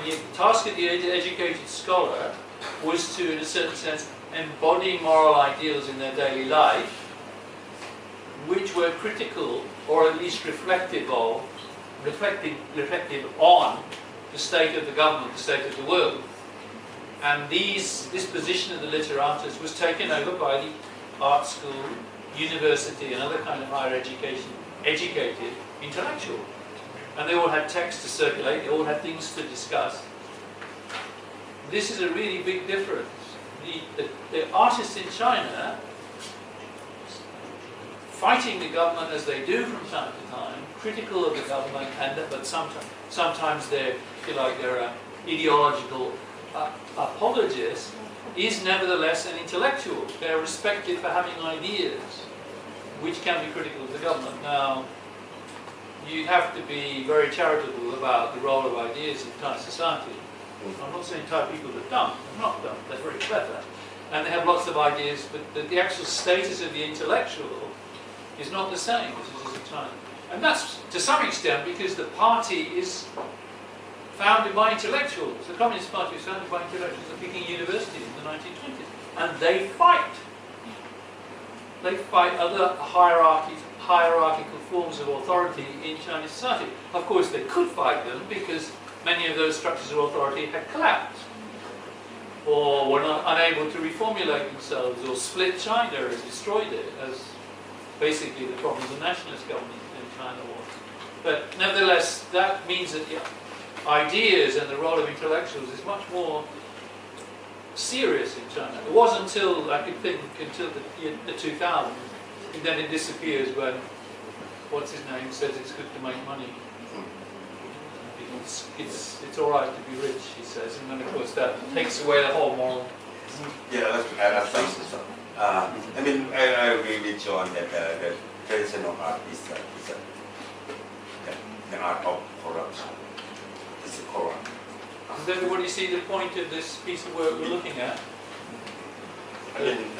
And the task of the educated scholar was to, in a certain sense, embody moral ideals in their daily life, which were critical, or at least reflective on the state of the government, the state of the world. And this position of the literatus was taken over by the art school, university, and other kind of higher education, educated intellectual. And they all had text to circulate, they all had things to discuss. This is a really big difference. The artists in China, fighting the government as they do from time to time, critical of the government, but sometimes they're, if you like, they're ideological apologists, is nevertheless an intellectual. They're respected for having ideas which can be critical of the government. Now, you have to be very charitable about the role of ideas in Thai society. I'm not saying Thai people are dumb, they're not dumb, they're very clever. And they have lots of ideas, but the actual status of the intellectual is not the same as it is in China. And that's to some extent because the party is founded by intellectuals. The Communist Party was founded by intellectuals at Peking University in the 1920s. And they fight. They fight other hierarchical forms of authority in Chinese society. Of course, they could fight them because many of those structures of authority had collapsed, or were not unable to reformulate themselves, or split China or destroyed it, as basically the problem of the nationalist government in China was. But nevertheless, that means that the ideas and the role of intellectuals is much more serious in China. It wasn't until, I could think, until the 2000s, and then it disappears when, what's his name, says it's good to make money. It's all right to be rich, he says, and then of course that takes away the whole moral. Yeah, that's something. I mean, I agree with John that the traditional art is the art of corruption. It's corrupt. Does everybody see the point of this piece of work we're looking at?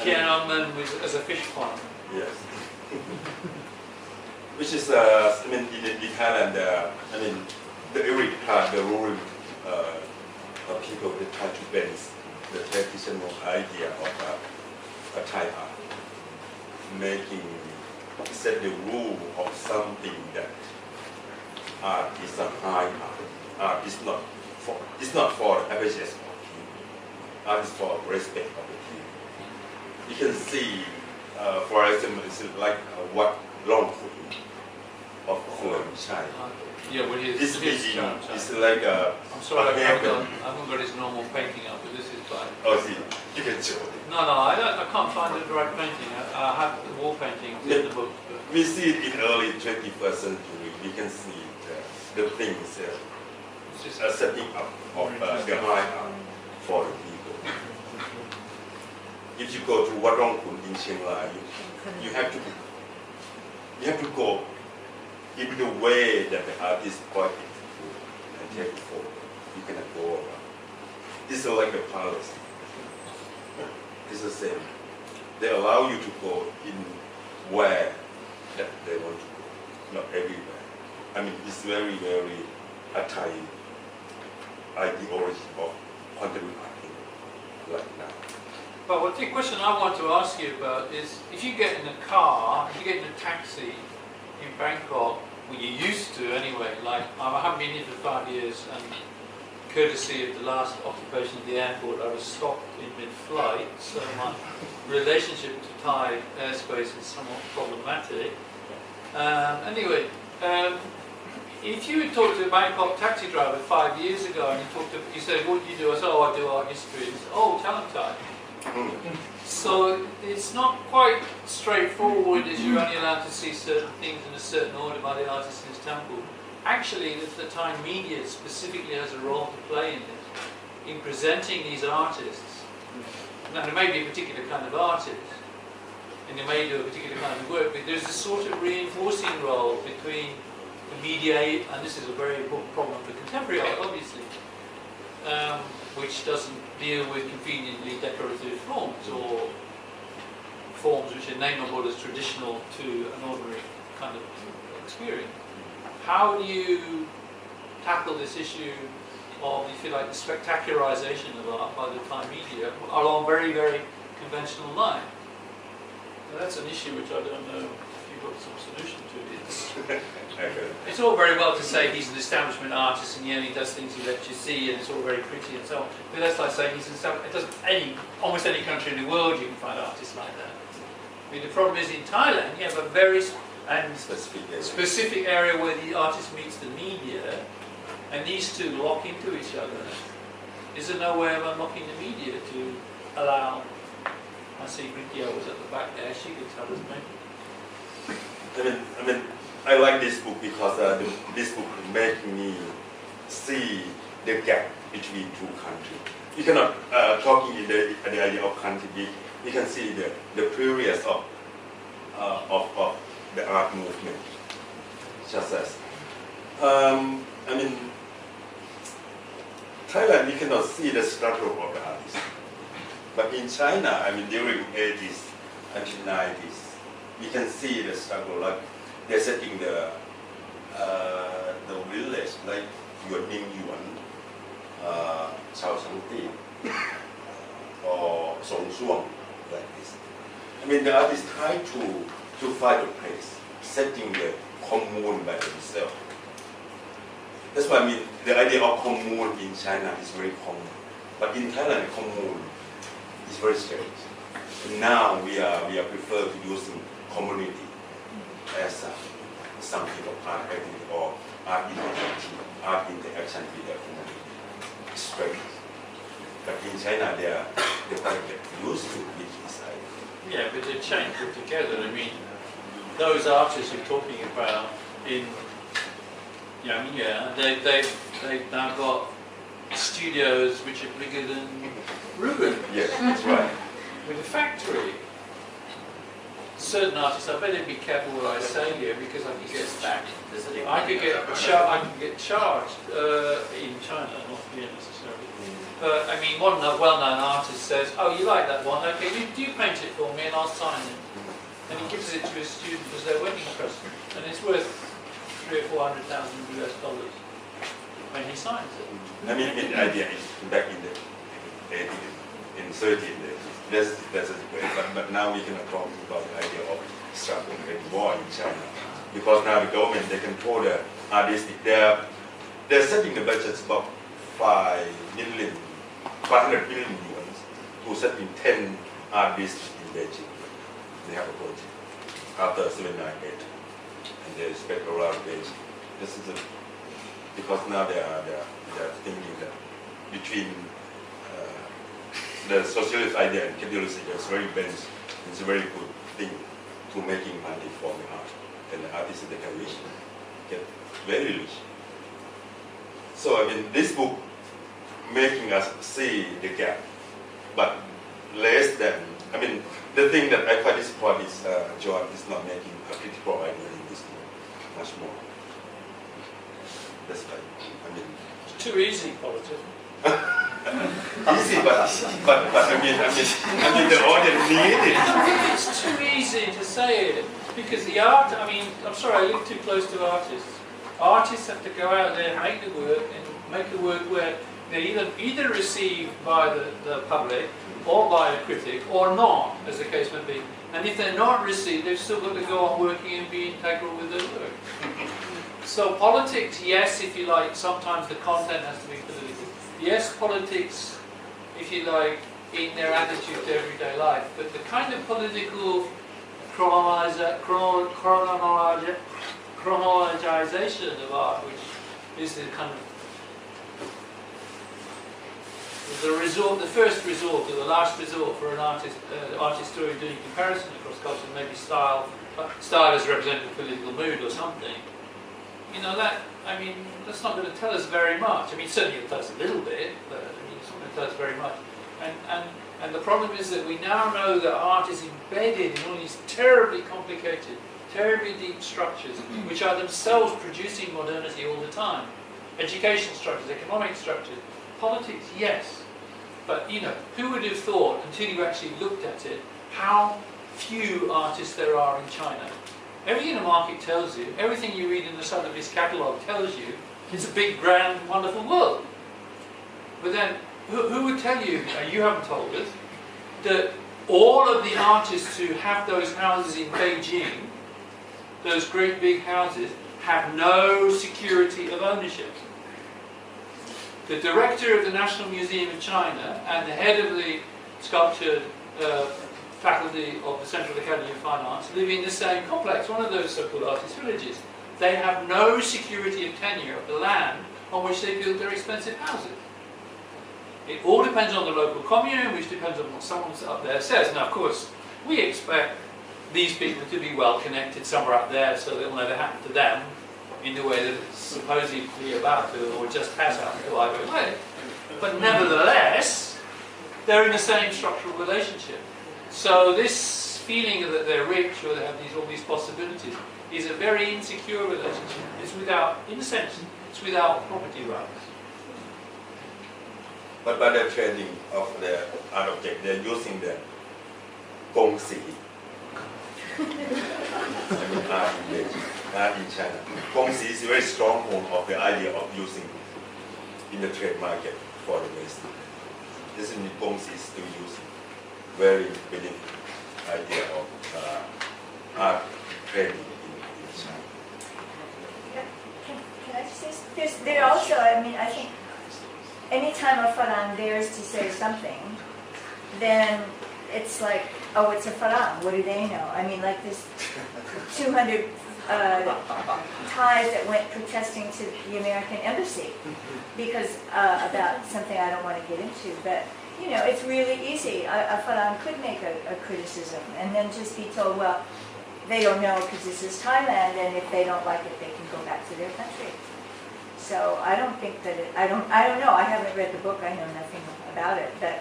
Tiananmen as a fish pond. Yes. Which is, I mean, in Thailand, I mean, the elite class, the ruling people, they try to bend the traditional idea of a Thai art, set the rule of something that art is a high art. Art is not for the appreciation of people. Art is for respect of the people. You can see, for example, it's like what Long of China. Yeah, well, this painting is like a. I'm sorry, I haven't got his normal painting up, but this is fine. Oh, see, you can show it. No, I can't find the right painting. I have the wall painting in the book. But we see it in early 21st century. We can see the things setting up of the high art for the people. If you go to Wat Rong Kun in Chiang Rai, you have to go in the way that the artist pointed to and take it forward. You cannot go around. This is like a palace. It's the same. They allow you to go in where that they want to go, not everywhere. I mean, it's very, very a Thai ideology of contemporary art right now. But the question I want to ask you about is, if you get in a car, if you get in a taxi in Bangkok, well, you used to anyway, like I haven't been here for 5 years, and courtesy of the last occupation of the airport, I was stopped in mid-flight, so my relationship to Thai airspace is somewhat problematic. Anyway, if you had talked to a Bangkok taxi driver 5 years ago and you said, what do you do? I said, oh, I do art history. He said, oh, tell him Thai. So it's not quite straightforward as you're only allowed to see certain things in a certain order by the artist in his temple. Actually, the Thai media specifically has a role to play in this, in presenting these artists. Now, there may be a particular kind of artist, and they may do a particular kind of work, but there's a sort of reinforcing role between the media, and this is a very important problem for contemporary art, obviously, which doesn't deal with conveniently decorative forms or forms which are nameable as traditional to an ordinary kind of experience. How do you tackle this issue if you like, the spectacularization of art by the Thai media along very, very conventional line. Now that's an issue which I don't know if you've got some solution to. It's all very well to say he's an establishment artist and he does things he lets you see and it's all very pretty and so on. But that's like saying he's an establishment. It doesn't almost any country in the world you can find artists like that. I mean, the problem is in Thailand you have a very specific area where the artist meets the media, and these two lock into each other. Is there no way of unlocking the media to allow? I see Rikyo was at the back there. She could tell us maybe. I like this book because this book makes me see the gap between two countries. You cannot talking in the idea of country. You can see the periods of the art movement, just as Thailand, you cannot see the struggle of the artists, but in China, during 80s until 90s, you can see the struggle. Like they're setting the village, like Yuan, Chapakdee, or Song Suang, like this. The artists try to find a place, setting the commune by themselves. That's why the idea of commune in China is very common, but in Thailand, commune is very strange. And now we are prefer to using community as something of art activity or art interaction with the community. It's strange. But in China, they quite used to with this idea. Yeah, but they're chained together. Those artists you're talking about in they've now got studios which are bigger than Ruben. Yes, that's right. With a factory. Certain artists, I better be careful what I say here because I could get back. I could get charged in China, not here necessarily. But one well-known artist says, "Oh, you like that one? Okay, you paint it for me, and I'll sign it." And he gives it to his student as their wedding present, and it's worth $300,000 or $400,000 when he signs it. The idea is back in the 30s. That's a great, but now we cannot talk about the idea of struggle and war in China, because now the government they control the artistic. They're setting the budgets about 500 million yuan to setting 10 art districts in Beijing. They have a project after 798, and they expect around Beijing. This is because now they are thinking that between the socialist idea and capitalism is very balanced. It's a very good thing to making money for the art, and the artists they can get very rich. So this book making us see the gap, but less than the thing that I quite disappointed is John is not making a critical idea in this book much more. That's right. It's too easy, politics. Easy, but the audience need it. It's too easy to say it because the art. I'm sorry, I live too close to artists. Artists have to go out there and make the work where they're either received by the public or by a critic or not, as the case may be. And if they're not received, they've still got to go on working and be integral with their work. So politics, yes, if you like, sometimes the content has to be political. Yes, politics, if you like, in their attitude to everyday life, but the kind of political chronologization of art, which is the kind of the first resort or the last resort for an artist doing comparison across culture, maybe style as representing political mood or something. That's not going to tell us very much. Certainly it'll tell us a little bit, but it's not going to tell us very much. And the problem is that we now know that art is embedded in all these terribly complicated, terribly deep structures, which are themselves producing modernity all the time. Education structures, economic structures, politics, yes. But who would have thought, until you actually looked at it, how few artists there are in China? Everything the market tells you, everything you read in the Sotheby's catalogue tells you, it's a big, grand, wonderful world. But then, who would tell you, you haven't told us, that all of the artists who have those houses in Beijing, those great big houses, have no security of ownership? The director of the National Museum of China and the head of the sculpture faculty of the Central Academy of Fine Arts live in the same complex, one of those so-called artist villages. They have no security of tenure of the land on which they build their expensive houses. It all depends on the local commune, which depends on what someone up there says. Now, of course, we expect these people to be well connected somewhere up there so that it will never happen to them in the way that it's supposedly about to, or just has happened to either way. But nevertheless, they're in the same structural relationship. So this feeling that they're rich or they have all these possibilities is a very insecure relationship. It's without, in a sense, it's without property rights. But by the trading of the art object, they're using the gongxi. Art in China. Gongxi is a very strong form of the idea of using in the trade market for the West. This is Gongxi is still using very believed idea of art trading in China. Can I just say, there also, I mean, I think anytime a Farang dares to say something, then it's like, oh, it's a Farang, what do they know? I mean, like this 200 Thais that went protesting to the American embassy because about something I don't want to get into, but you know, it's really easy. A Farang could make a criticism and then just be told, well, they don't know because this is Thailand, and if they don't like it, they can go back to their country. So I don't think that I don't know. I haven't read the book. I know nothing about it. But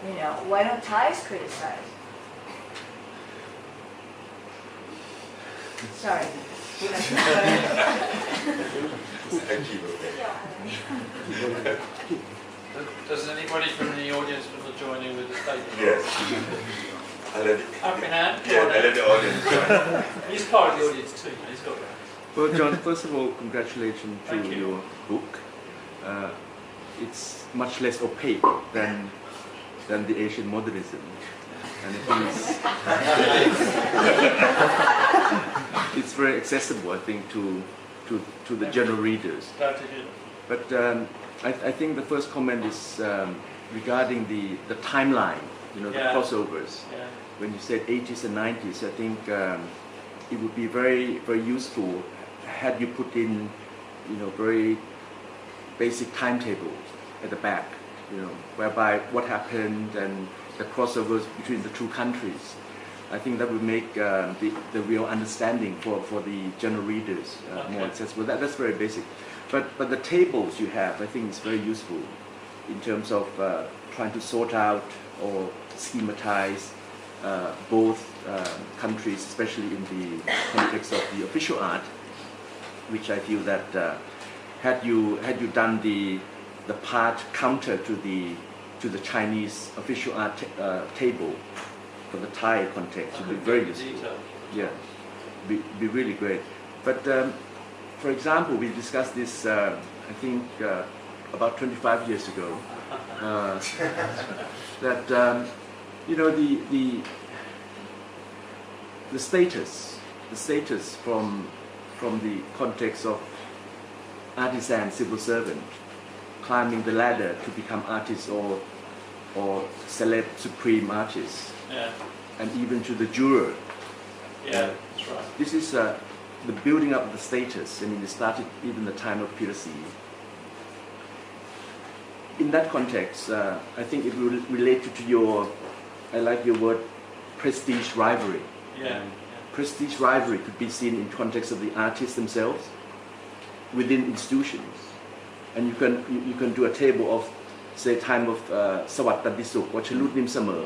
you know, why don't Thais criticize? Sorry. Does anybody from the audience want to join in with the statement? Yes. Up in hand? Yeah, I let the audience. He's part of the audience too. He's got that. Well, John, first of all, congratulations to Thank you. your book. It's much less opaque than the Asian modernism, and it's very accessible, I think, to the general readers. Glad to hear that. But I think the first comment is regarding the timeline, you know, the crossovers. Yeah. When you said 80s and 90s, I think it would be very, very useful had you put in, you know, very basic timetables at the back, you know, whereby what happened and the crossovers between the two countries. I think that would make the real understanding for the general readers more accessible. That's very basic. But the tables you have, I think, is very useful in terms of trying to sort out or schematize both countries, especially in the context of the official art, which I feel that had you done the part counter to the Chinese official art table for the Thai context, would be very useful. Yeah, be really great. But for example, we discussed this I think about 25 years ago. That you know, the status from the context of artisan civil servant climbing the ladder to become artist or celeb supreme artist, and even to the juror. Yeah, that's right. This is the building up of the status. I mean, it started even the time of Pirasi. In that context, I think it will relate to your, I like your word, prestige rivalry. Yeah. Prestige rivalry could be seen in context of the artists themselves, within institutions, and you can do a table of, say, time of Sawat Tadisuk or Chalut Nim Samer,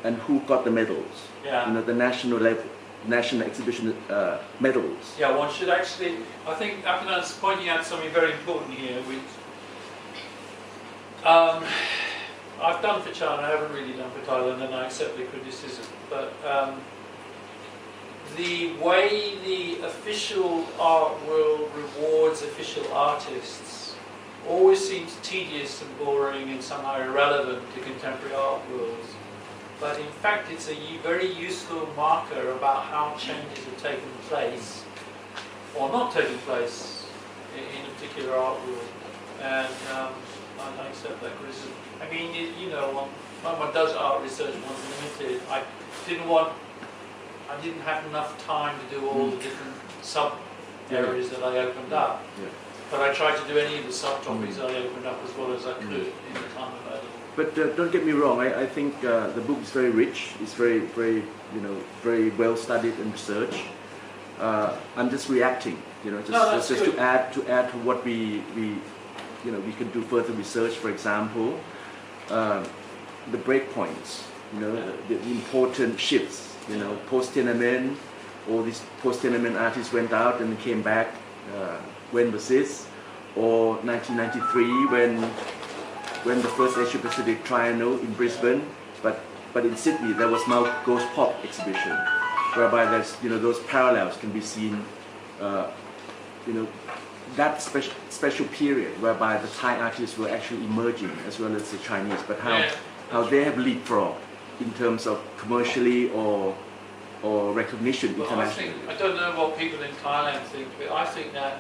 and who got the medals. Yeah. You know, the national level, national exhibition medals. Yeah, one should actually, I think Apinan's pointing out something very important here, which I've done for China, I haven't really done for Thailand, and I accept the criticism, but the way the official art world rewards official artists always seems tedious and boring and somehow irrelevant to contemporary art worlds. But in fact, it's a very useful marker about how changes have taken place or not taken place in a particular art world. And I accept that criticism. I mean, you know, when one does art research, one's limited. I didn't have enough time to do all the different sub-areas that I opened up. Yeah. But I tried to do any of the subtopics I opened up as well as I could in the time available. But don't get me wrong. I think the book is very rich. It's very very well studied and researched. I'm just reacting. You know, just to add to what we can do further research. For example, the breakpoints. You know, the important shifts. You know, post-Tiananmen, all these post-Tiananmen artists went out and came back. When was this? Or 1993 when the first Asia Pacific Triennial in Brisbane, but in Sydney there was Mount Ghost Pop exhibition, whereby there's those parallels can be seen. That special period whereby the Thai artists were actually emerging as well as the Chinese, but how they have leapfrogged in terms of commercially or recognition internationally. I don't know what people in Thailand think, but I think that,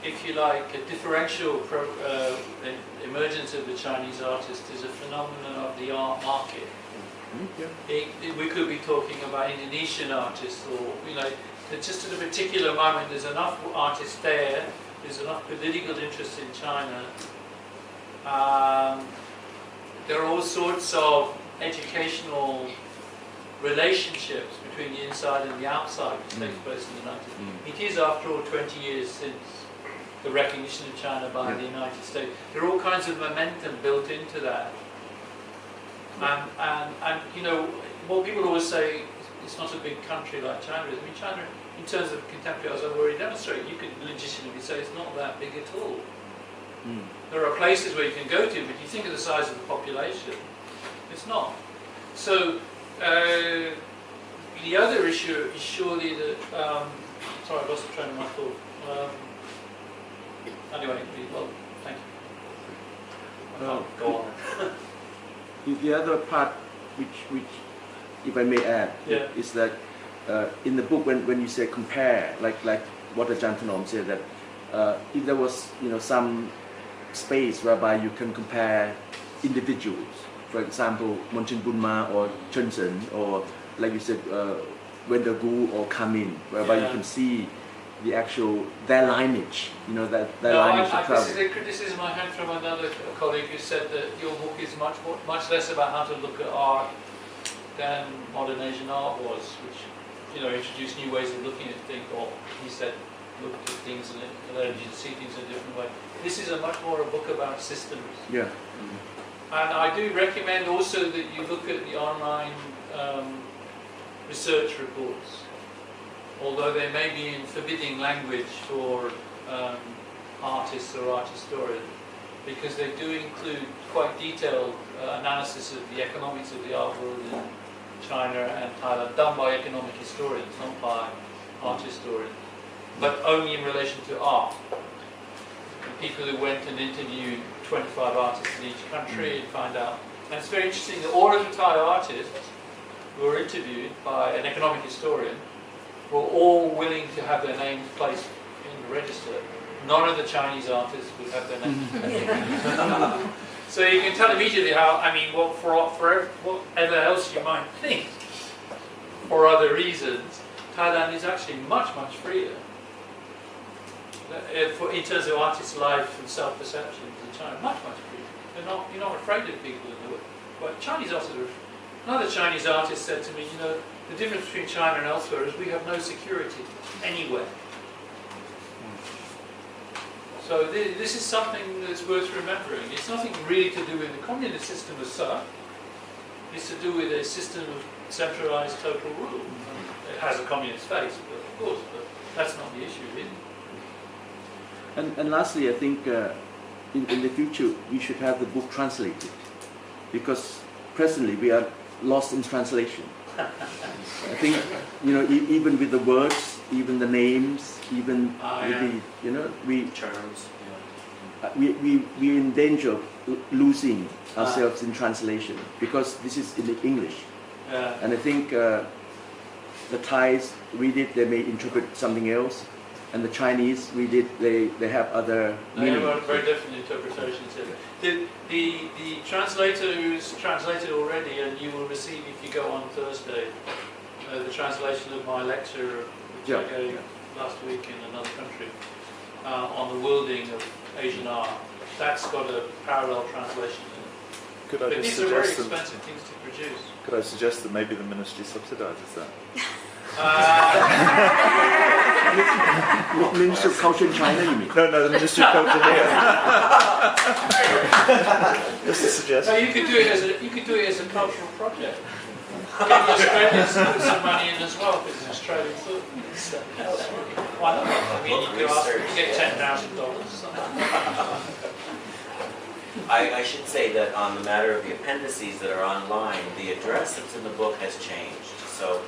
if you like, a differential emergence of the Chinese artist is a phenomenon of the art market. We could be talking about Indonesian artists, or just at a particular moment there's enough artists there's enough political interest in China. There are all sorts of educational relationships between the inside and the outside which takes place in the 90s. It is, after all, 20 years since the recognition of China by the United States. There are all kinds of momentum built into that. And what people always say, it's not a big country like China is. I mean, China, in terms of contemporary, as I've already demonstrated, you could legitimately say it's not that big at all. There are places where you can go to, but you think of the size of the population, it's not. So the other issue is surely that, sorry, I lost the train of my thought. Anyway, well, thank you. Go on. The other part, which if I may add, is that in the book when you say compare, like what Ajahn Thanom said, that if there was some space whereby you can compare individuals, for example, Monchen Bunma or Chunsen, or like you said, Wendell Gu or Kamin, whereby you can see the actual their lineage, their lineage of travel. This is a criticism I had from another colleague who said that your book is much less about how to look at art than modern Asian art was, which introduced new ways of looking at things, or he said look at things and allowed you to see things in a different way. This is much more a book about systems. Yeah. And I do recommend also that you look at the online research reports, although they may be in forbidding language for artists or art historians, because they do include quite detailed analysis of the economics of the art world in China and Thailand, done by economic historians, not by art historians, but only in relation to art. The people who went and interviewed 25 artists in each country and find out. And it's very interesting that all of the Thai artists who were interviewed by an economic historian were all willing to have their names placed in the register. None of the Chinese artists would have their names placed. So you can tell immediately how, for whatever else you might think, for other reasons, Thailand is actually much, much freer in terms of artists' life and self-perception than China. Much, much freer. You're not afraid of people in the world. But Chinese artists are. Another Chinese artist said to me, the difference between China and elsewhere is we have no security anywhere. So this is something that's worth remembering. It's nothing really to do with the communist system as such. It's to do with a system of centralized total rule. It has a communist face, of course, but that's not the issue, really. And lastly, I think in the future we should have the book translated, because presently we are lost in translation. I think even with the words, even the names, even with the we terms. we're in danger of losing ourselves in translation because this is in English. Yeah. And I think the Thais read it, they may interpret something else, and the Chinese read it, they have other meaning. They have very different interpretations. The translator who's translated already, and you will receive if you go on Thursday, the translation of my lecture, which I gave last week in another country, on the worlding of Asian art. That's got a parallel translation in it. Could I But just these are very suggest that, expensive things to produce. could I suggest that maybe the ministry subsidises that? Ministry of Culture in China, you mean? No, the Ministry of Culture here. Just a suggestion. No, you could do it as a cultural project. Get the Australians to put some money in as well, because it's Australian food. Why not? I mean, you can get $10,000. I should say that on the matter of the appendices that are online, the address that's in the book has changed. So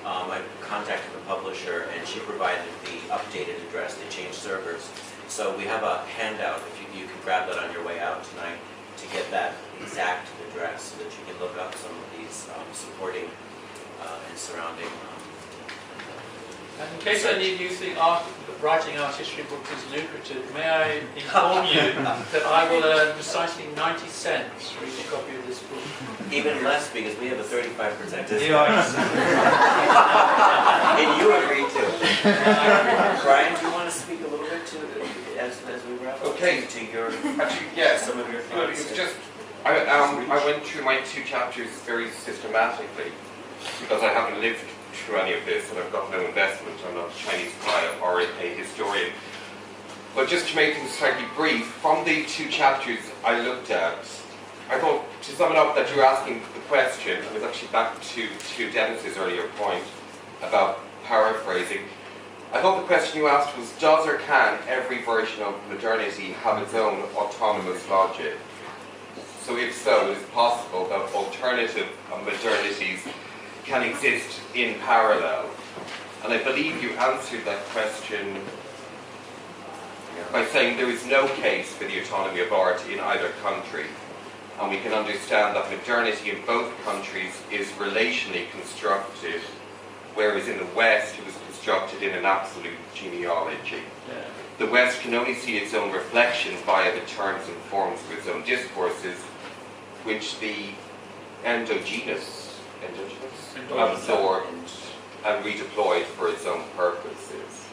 I contacted the publisher and she provided the updated address. They changed servers. So we have a handout, if you can grab that on your way out tonight, to get that exact address so that you can look up some of these supporting and surrounding. And in case any of you think writing art history books is lucrative, may I inform you that I will earn precisely 90 cents for each copy of this book. Even less because we have a 35% discount. Yeah. And you agreed to. Brian, do you want to speak a little bit to as we wrap up? Okay. To your Actually, yeah. some of your It thoughts. was just I went through my 2 chapters very systematically because I haven't lived through any of this and I've got no investment. I'm not a Chinese spy or a historian. But just to make things slightly brief, from the 2 chapters I looked at, I thought, to sum it up, that you're asking the question, I was actually back to Dennis's earlier point about paraphrasing. I thought the question you asked was, does or can every version of modernity have its own autonomous logic? So if so, is it possible that alternative modernities can exist in parallel? And I believe you answered that question by saying there is no case for the autonomy of art in either country. And we can understand that modernity in both countries is relationally constructed, whereas in the West it was constructed in an absolute genealogy. Yeah. The West can only see its own reflection via the terms and forms of its own discourses, which the endogenous absorbed and redeployed for its own purposes.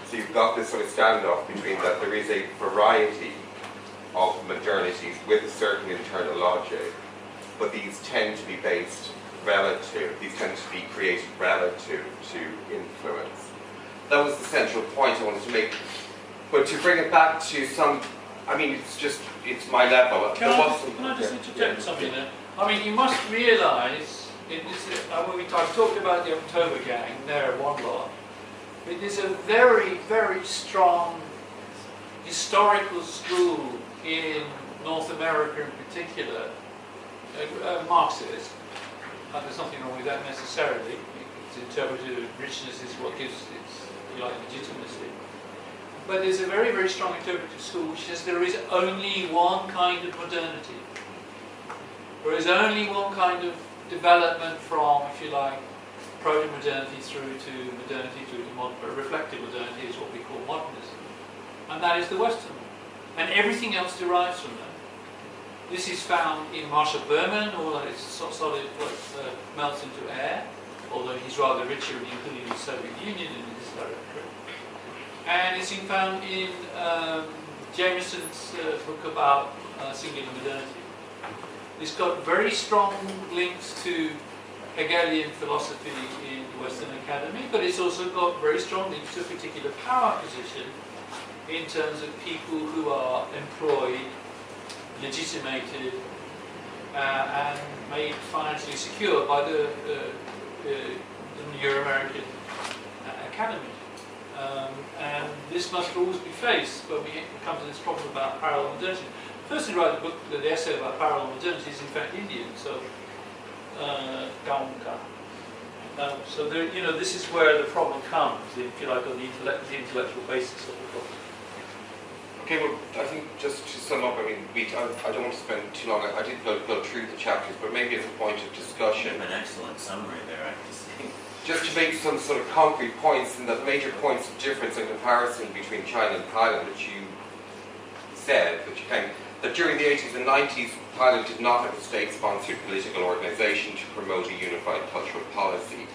So you've got this sort of standoff between that there is a variety of modernities with a certain internal logic, but these tend to be based relative, these tend to be created relative to influence. That was the central point I wanted to make. But to bring it back to some, I mean, it's my level. Can I just interject something there? I mean, you must realise, when we talked about the October Gang, they're one lot. It is a very, very strong historical school in North America in particular, Marxist. There's nothing wrong with that necessarily. It's interpretive richness is what gives its legitimacy. But there's a very, very strong interpretive school which says there is only one kind of modernity. There is only one kind of development from, if you like, proto-modernity through to modernity, through to reflective modernity is what we call modernism. And that is the Western one. And everything else derives from that. This is found in Marshall Berman, all that is solid melts into air, although he's rather richer in including the Soviet Union in his directorate. And it's been found in Jameson's book about singular modernity. It's got very strong links to Hegelian philosophy in the Western Academy, but it's also got very strong links to a particular power position in terms of people who are employed, legitimated, and made financially secure by the Euramerican Academy. And this must always be faced when we come to this problem about parallel modernity. The person who wrote the essay about parallel modernity is in fact Indian, so so there, this is where the problem comes, if you like, on the intellectual basis of the problem. Okay, well, I think just to sum up, I mean, I don't want to spend too long. I did go through the chapters, but maybe as a point of discussion. You have an excellent summary there, I have to say. Just to make some sort of concrete points, and that major points of difference and comparison between China and Thailand, which you said, that during the 80s and 90s, Thailand did not have a state-sponsored political organization to promote a unified cultural policy,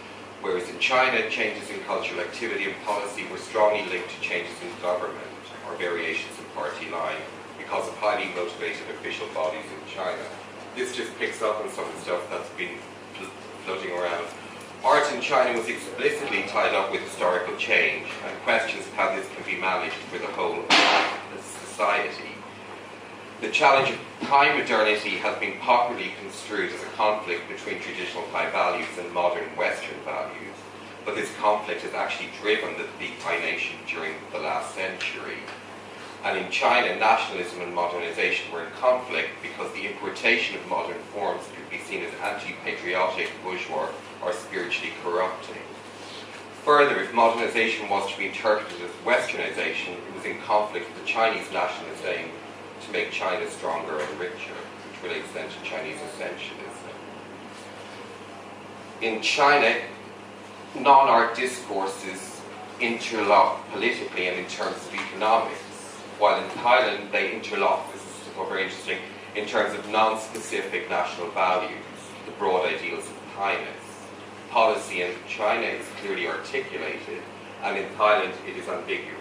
whereas in China, changes in cultural activity and policy were strongly linked to changes in government or variations in party line because of highly motivated official bodies in China. This just picks up on some of the stuff that's been floating around. Art in China was explicitly tied up with historical change and questions of how this can be managed for the whole of the society. The challenge of Thai modernity has been popularly construed as a conflict between traditional Thai values and modern Western values, but this conflict has actually driven the big Thai nation during the last century. And in China, nationalism and modernization were in conflict because the importation of modern forms could be seen as anti-patriotic, bourgeois, or spiritually corrupting. Further, if modernization was to be interpreted as westernization, it was in conflict with the Chinese nationalist aim to make China stronger and richer, which relates then to Chinese essentialism. In China, non-art discourses interlock politically and in terms of economics, while in Thailand they interlock, this is very interesting, in terms of non-specific national values, the broad ideals of Thainess. Policy in China is clearly articulated, and in Thailand it is ambiguous.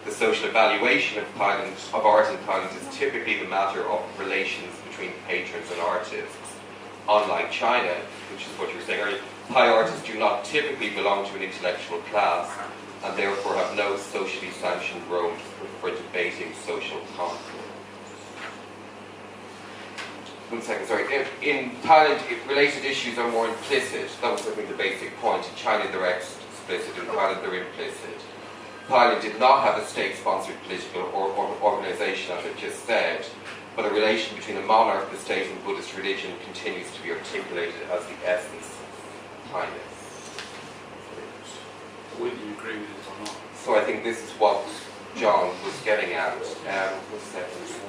The social evaluation of art in Thailand is typically the matter of relations between patrons and artists. Unlike China, which is what you were saying earlier, Thai artists do not typically belong to an intellectual class and therefore have no socially sanctioned role for debating social conflict. 1 second, sorry. In Thailand, related issues are more implicit. That was, I think, the basic point. In China, they're explicit. In Thailand, they're implicit. Thailand did not have a state-sponsored political organization, as I just said, but a relation between the monarch, the state, and Buddhist religion continues to be articulated as the essence of Thainess. Whether you agree with it or not. So I think this is what John was getting at. 1 second.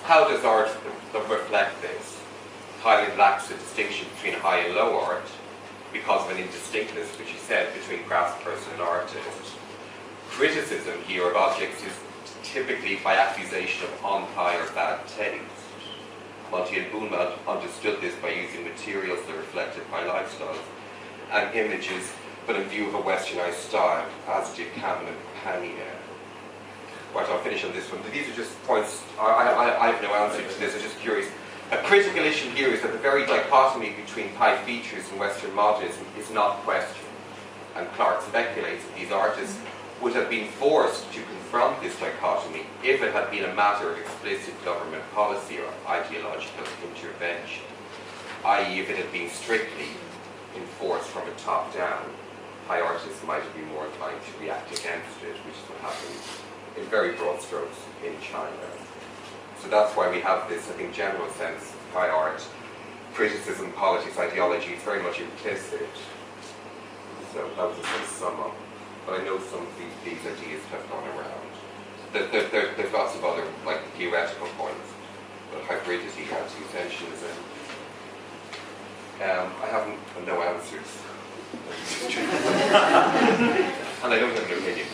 How does art reflect this? Thailand lacks a distinction between high and low art because of an indistinctness, which he said, between craftsperson and artist. Criticism here of objects is typically by accusation of on-Thai or bad taste. Monty and Boonma understood this by using materials that reflected Thai lifestyles and images, but in view of a westernized style, as did Cameron and Panier. Right, I'll finish on this one. But these are just points. I have no answer to this. I'm just curious. A critical issue here is that the very dichotomy between Thai features and Western modernism is not questioned. And Clark speculates that these artists would have been forced to confront this dichotomy if it had been a matter of explicit government policy or ideological intervention, i.e. if it had been strictly enforced from a top down. Thai artists might have been more inclined to react against it, which is what happened in very broad strokes in China. So that's why we have this, I think, general sense of Thai art. Criticism, politics, ideology is very much implicit. So that was a sort of sum up. But I know some of these ideas have gone around. There's lots of other, like, theoretical points. But hybridity, anti-essentialism. I have no answers. And I don't have an opinion.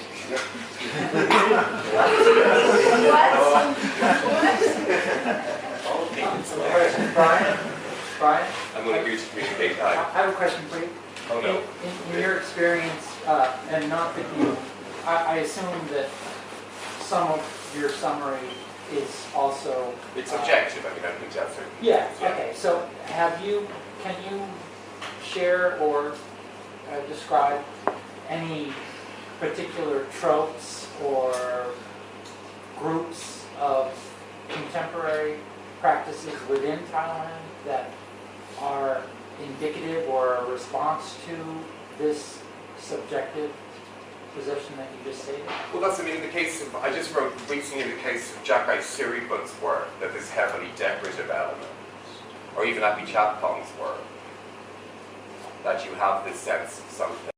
Brian? I'm going to agree to communicate. I have a question for you. Oh no. In your experience, and not that you, I assume that some of your summary is also... It's objective, I mean, I think that's it. Yeah, okay. So can you share or describe any particular tropes or groups of contemporary practices within Thailand that are indicative or a response to this subjective position that you just stated? Well, that's, I mean, in the case of, I just wrote recently in the case of Jagai Siriput's work, that this heavily decorative element, or even Api Chapong's work, that you have this sense of something